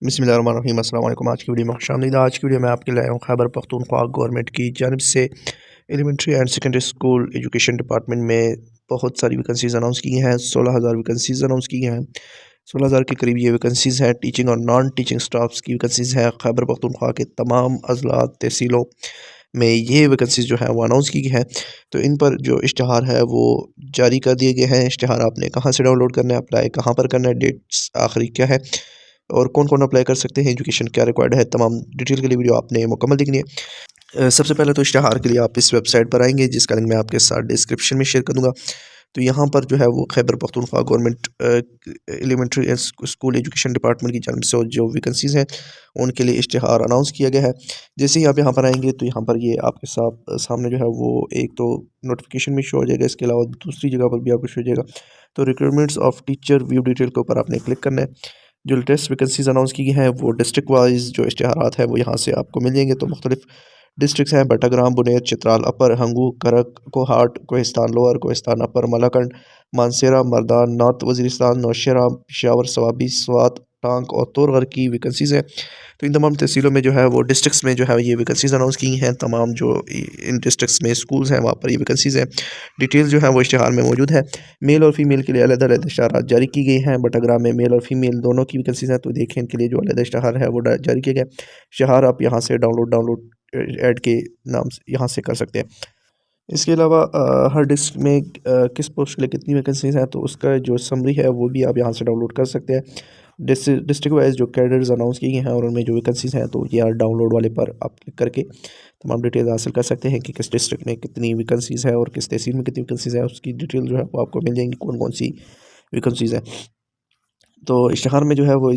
बिस्मिल्लाहिर्रहमानिर्रहीम। अस्सलाम वालेकुम। आज की वीडियो में खुशामदीद। आज की वीडियो में आपके लिए आया हूँ खैबर पख्तूनख्वा गवर्नमेंट की जानिब से elementary and secondary school education department में बहुत सारी वैकेंसीज़ अनाउंस की हैं। 16,000 वैकेंसीज़ अनाउंस की हैं। 16,000 के करीब ये वैकेंसीज़ हैं। टीचिंग और नॉन टीचिंग स्टाफ्स की वैकेंसीज़ हैं। खैबर पख्तूनख्वा के तमाम अज़लात तहसीलों में ये वैकेंसीज़ जो है वो अनाउंस की गई हैं। तो इन पर जो इश्तहार है वो जारी कर दिए गए हैं। इश्तहार आपने कहाँ से डाउनलोड करना है, अप्लाई कहाँ पर करना है, डेट्स आखिरी क्या है और कौन कौन अप्लाई कर सकते हैं, एजुकेशन क्या रिक्वायर्ड है, तमाम डिटेल के लिए वीडियो आपने मुकम्मल देखनी है। सबसे पहले तो इश्तहार के लिए आप इस वेबसाइट पर आएंगे जिसका लिंक मैं आपके साथ डिस्क्रिप्शन में शेयर कर दूंगा। तो यहाँ पर जो है वो Khyber Pakhtunkhwa government elementary and school education department की जानिब से जो वैकेंसीज़ हैं उनके लिए इश्तहार अनाउंस किया गया है। जैसे ही आप यहाँ पर आएंगे तो यहाँ पर ये आपके सामने जो है वो एक तो नोटिफिकेशन में शो हो जाएगा, इसके अलावा दूसरी जगह पर भी आपको शो हो जाएगा। तो recruitments of teacher view detail के ऊपर आपने क्लिक करना है। जो लेटेस्ट वैकेंसीज अनाउंस की गई हैं वो डिस्ट्रिक्ट वाइज जो इश्तहारात हैं वो यहाँ से आपको मिल जाएंगे। तो मुख्तलिफ डिस्ट्रिक्स हैं: बटाग्राम, बुनेर, चित्राल अपर, हंगू, करक, कोहाट, कोहिस्तान लोअर, कोहिस्तान अपर, मलाकंड, मानसेरा, मर्दान, नॉर्थ वजीरिस्तान, नौशेरा, पेशावर, सवाबी, स्वात, टांग और तोरगर की वैकेंसीज़ हैं। तो इन तमाम तहसीलों में जो है वो डिस्ट्रिक्स में जो है ये वैकेंसीज़ अनाउंस की हैं। तमाम जो इन डिस्ट्रिक्स में स्कूल्स हैं वहाँ पर ये वैकेंसीज़ हैं। डिटेल्स जो है वो इश्तहार में मौजूद है। मेल और फीमेल के लिए अलग-अलग इश्तहारात जारी की गई हैं। बटाग्राम में मेल और फीमेल दोनों की वैकेंसीज़ हैं। तो देखें इनके लिए जो अलग इश्तहार है वो जारी किया गया। इश्तहार आप यहाँ से डाउनलोड ऐड के नाम से यहाँ से कर सकते हैं। इसके अलावा हर डिस्ट्रिक्ट में किस पोस्ट के लिए कितनी वैकेंसीज हैं तो उसका जो समरी है वो भी आप यहाँ से डाउनलोड कर सकते हैं। डिस्ट्रिक्ट वाइज जो कैडर्स अनाउंस किए गए हैं और उनमें जो वैकेंसीज हैं तो ये डाउनलोड वाले पर आप क्लिक करके तमाम डिटेल हासिल कर सकते हैं कि किस डिस्ट्रिक्ट में कितनी वैकेंसीज है और किस तहसील में कितनी वैकेंसीज है, उसकी डिटेल जो है वो आपको मिल जाएंगी कौन कौन सी वैकेंसीज है। तो इश्तहार में जो है वो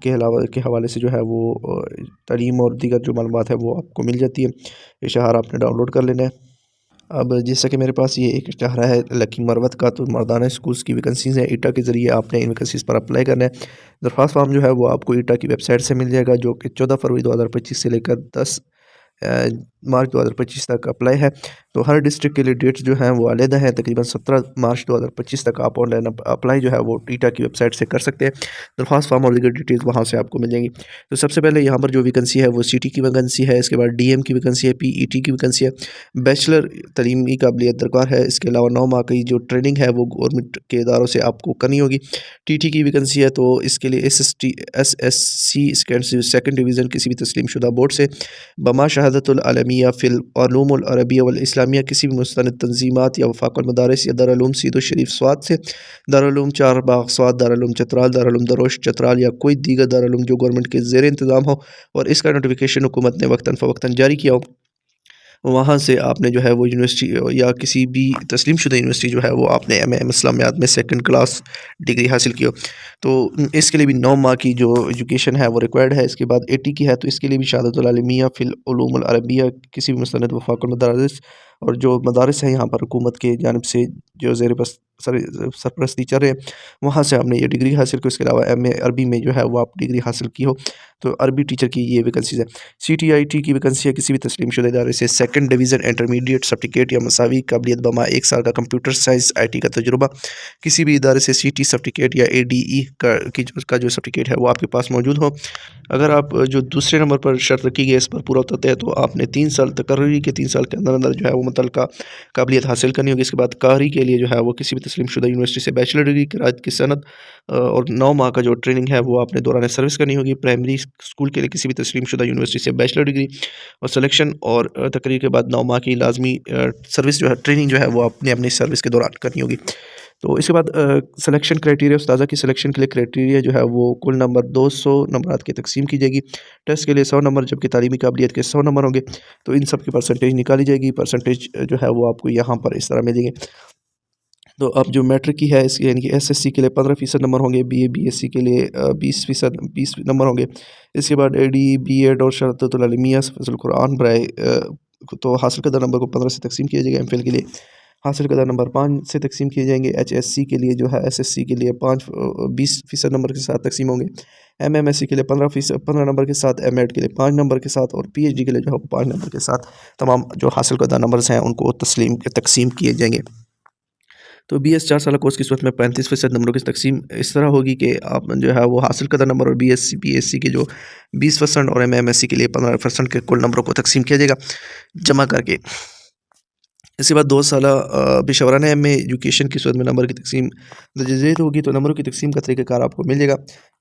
के अलावा के हवाले से जो है वो तालीम और दीगर जो मालूमात है वो आपको मिल जाती है। इश्तहार आपने डाउनलोड कर लेना है। अब जैसा कि मेरे पास ये एक इश्तहार है लकी मरवत का, तो मर्दाना स्कूल्स की वैकेंसीज़ हैं। ईटा के ज़रिए आपने इन वैकेंसीज़ पर अप्लाई करना है। दरख्वास्त फॉर्म जो है वो आपको ईटा की वेबसाइट से मिल जाएगा जो कि 14 फरवरी 2025 से लेकर 10 मार्च 2025 तक अप्लाई है। तो हर डिस्ट्रिक्ट के लिए डेट्स जो हैं वो अलग हैं। तकरीबन 17 मार्च 2025 तक आप ऑनलाइन अप्लाई जो है वो ईटा की वेबसाइट से कर सकते हैं। दरख्वास्त फॉर्म और दीगर डिटेल्स वहाँ से आपको मिल जाएंगी। तो सबसे पहले यहाँ पर जो वैकेंसी है वो सिटी की वैकेंसी है। इसके बाद डीएम की वैकेंसी है, पीईटी की वैकेंसी है, बैचलर तलीमी काबिलियत दरकार है। इसके अलावा 9 माह की जो ट्रेनिंग है वो गवर्नमेंट के इदारों से आपको करनी होगी। टीटी की वैकेंसी है तो इसके लिए एसएससी सेकंड डिवीज़न किसी भी तस्लीम शुदा बोर्ड से बमा शहादतुल आलमिया फ़िल उलूमुल अरबिया वल इस्लामिया किसी भी मुस्तनद तंजीमात या वफ़ाक़ुल मदारिस या दारुल सीदो शरीफ स्वात से, दारुल चारबाग स्वात, दारुल चतराल, दारुल दरोश चतराल या कोई दीगर दारुल जो गवर्नमेंट के ज़ेर इंतज़ाम हो और इसका नोटिफिकेशन हुकूमत ने वक्तन फ़वक्तन जारी किया हो, वहाँ से आपने जो है वो यूनिवर्सिटी या किसी भी तस्लीम शुदा यूनिवर्सिटी जो है वो आपने एम इस्लामियात में सेकंड क्लास डिग्री हासिल की हो। तो इसके लिए भी 9 माह की जो एजुकेशन है वो रिक्वायर्ड है। इसके बाद 80 की है तो इसके लिए भी शहादतुल आलमिया फ़िल उलूमुल अरबिया किसी भी मुस्तनद वफ़ाक़ुल मदारिस और जो मदारिस हैं यहाँ पर हुकूमत के जानिब से जो ज़ेर बस सरपरस्ती चल रहे हैं वहाँ से आपने ये डिग्री हासिल की। इसके अलावा एमए अरबी में जो है वो आप डिग्री हासिल की हो तो अरबी टीचर की ये वैकेंसीज़ है। सीटीआईटी की वैकेंसी है किसी भी तस्लीम शुदा इदारे से सेकंड डिवीज़न इंटरमीडिएट सर्टिफिकेट या मसावी काबिलियत बमा 1 साल का कंप्यूटर साइंस आईटी का तजुर्बा किसी भी इदारे से सीटी सर्टिफिकेट या एडीई का जो सर्टिफिकेट है वो आपके पास मौजूद हो। अगर आप जो दूसरे नंबर पर शर्त रखी गई इस पर पूरा उतरते हैं तो आपने 3 साल तकर्री के 3 साल के अंदर अंदर जो है वो मुतल्लिका काबिलियत हासिल करनी होगी। इसके बाद कारी के लिए जो है वो किसी भी तस्लीम शुदा यूनिवर्सिटी से बैचलर डिग्री किरायत की सनद और 9 माह का जो ट्रेनिंग है वो आपने दौरान सर्विस करनी होगी। प्राइमरी स्कूल के लिए किसी भी तस्लीम शुदा यूनिवर्सिटी से बैचलर डिग्री और सिलेक्शन और तकरीर के बाद 9 माह की लाजमी सर्विस जो है ट्रेनिंग जो है वो आपने अपनी सर्विस के दौरान करनी होगी। तो इसके बाद सिलेक्शन क्राइटेरिया उस्ताज़ा की सिलेक्शन के लिए क्राइटेरिया जो है वो कुल नंबर 200 नंबरात की तकसीम की जाएगी। टेस्ट के लिए 100 नंबर जबकि तालीमी काबिलियत के 100 नंबर होंगे। तो इन सब की परसेंटेज निकाली जाएगी। परसेंटेज जो है वो आपको यहाँ पर इस तरह मिलेंगे। तो अब जो मैट्रिक की है इसकी यानी कि एसएससी के लिए 15% नंबर होंगे, बीए बीएससी के लिए 20 नंबर होंगे। इसके बाद एडी बीएड और शहादतुल आलमिया हफ़्ज़ुल कुरान बराए तो हासिल करदा नंबर को 15 से तकसीम किया जाएगा। एमफिल के लिए हासिल करदा नंबर 5 से तकसीम किए जाएंगे। एचएससी के लिए जो है एसएससी के लिए 20% नंबर के साथ तकसीम होंगे। एमएमएससी के लिए 15 नंबर के साथ, एमएड के लिए 5 नंबर के साथ और पीएचडी के लिए जो है 5 नंबर के साथ तमाम जो हासिल करदा नंबर्स हैं उनको तकसीम किए जाएंगे। तो BS 4 साल कोर्स की सूरत में 35% नंबरों की तकसीम इस तरह होगी कि आप जो है वो हासिल करदा नंबर और BSc PSc के जो 20% और MSc के लिए 15% के कुल नंबरों को तकसीम किया जाएगा जमा करके। इसके बाद 2 साला पेशेवराना एम में एजुकेशन की सूरत में नंबर की तकसीम दर्ज होगी, तो नंबरों की तकसीम का तरीक़ाकार आपको मिल जाएगा।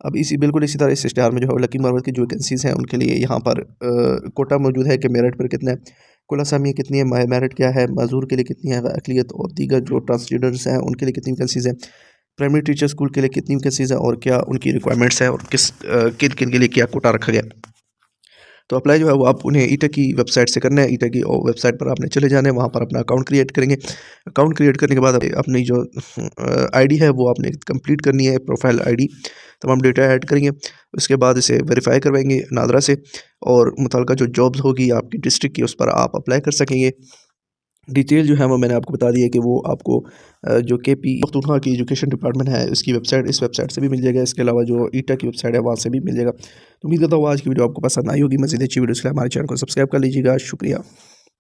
अब बिल्कुल इसी तरह इस इश्तिहार में जो है लकी मार्बल की जो वैकेंसीज़ हैं उनके लिए यहाँ पर कोटा मौजूद है कि मेरिट पर कितना है, कुल असामी कितनी है, मेरिट क्या है, माजूर के लिए कितनी है, अक़लियत और दीगर जो ट्रांसजेंडर्स हैं उनके लिए कितनी वैकेंसीज़ हैं, प्राइमरी टीचर स्कूल के लिए कितनी वैकेंसीज़ हैं और क्या उनकी रिक्वायरमेंट्स हैं और किन किन के लिए क्या कोटा रखा गया। तो अप्लाई जो है वो आप उन्हें ईटा की वेबसाइट से करना है। ईटा की वेबसाइट पर आपने चले जाना है, वहाँ पर अपना अकाउंट क्रिएट करेंगे। अकाउंट क्रिएट करने के बाद अपनी जो आईडी है वो आपने कंप्लीट करनी है, प्रोफाइल आईडी तमाम डेटा ऐड करेंगे। उसके बाद इसे वेरीफाई करवाएंगे नादरा से और मुतल्लिका जो जॉब्स होगी आपकी डिस्ट्रिक्ट की उस पर आप अप्लाई कर सकेंगे। डिटेल जो है वो मैंने आपको बता दी है कि वो आपको जो KP पख्तूनख्वा की एजुकेशन डिपार्टमेंट है इसकी वेबसाइट इस वेबसाइट से भी मिल जाएगा। इसके अलावा जो ईटा की वेबसाइट है वहाँ से भी मिल जाएगा। तो उम्मीद करता हूँ आज की वीडियो आपको पसंद आई होगी। मज़ीद अच्छी वीडियो के लिए हमारे चैनल को सब्सक्राइब कर लीजिएगा। शुक्रिया।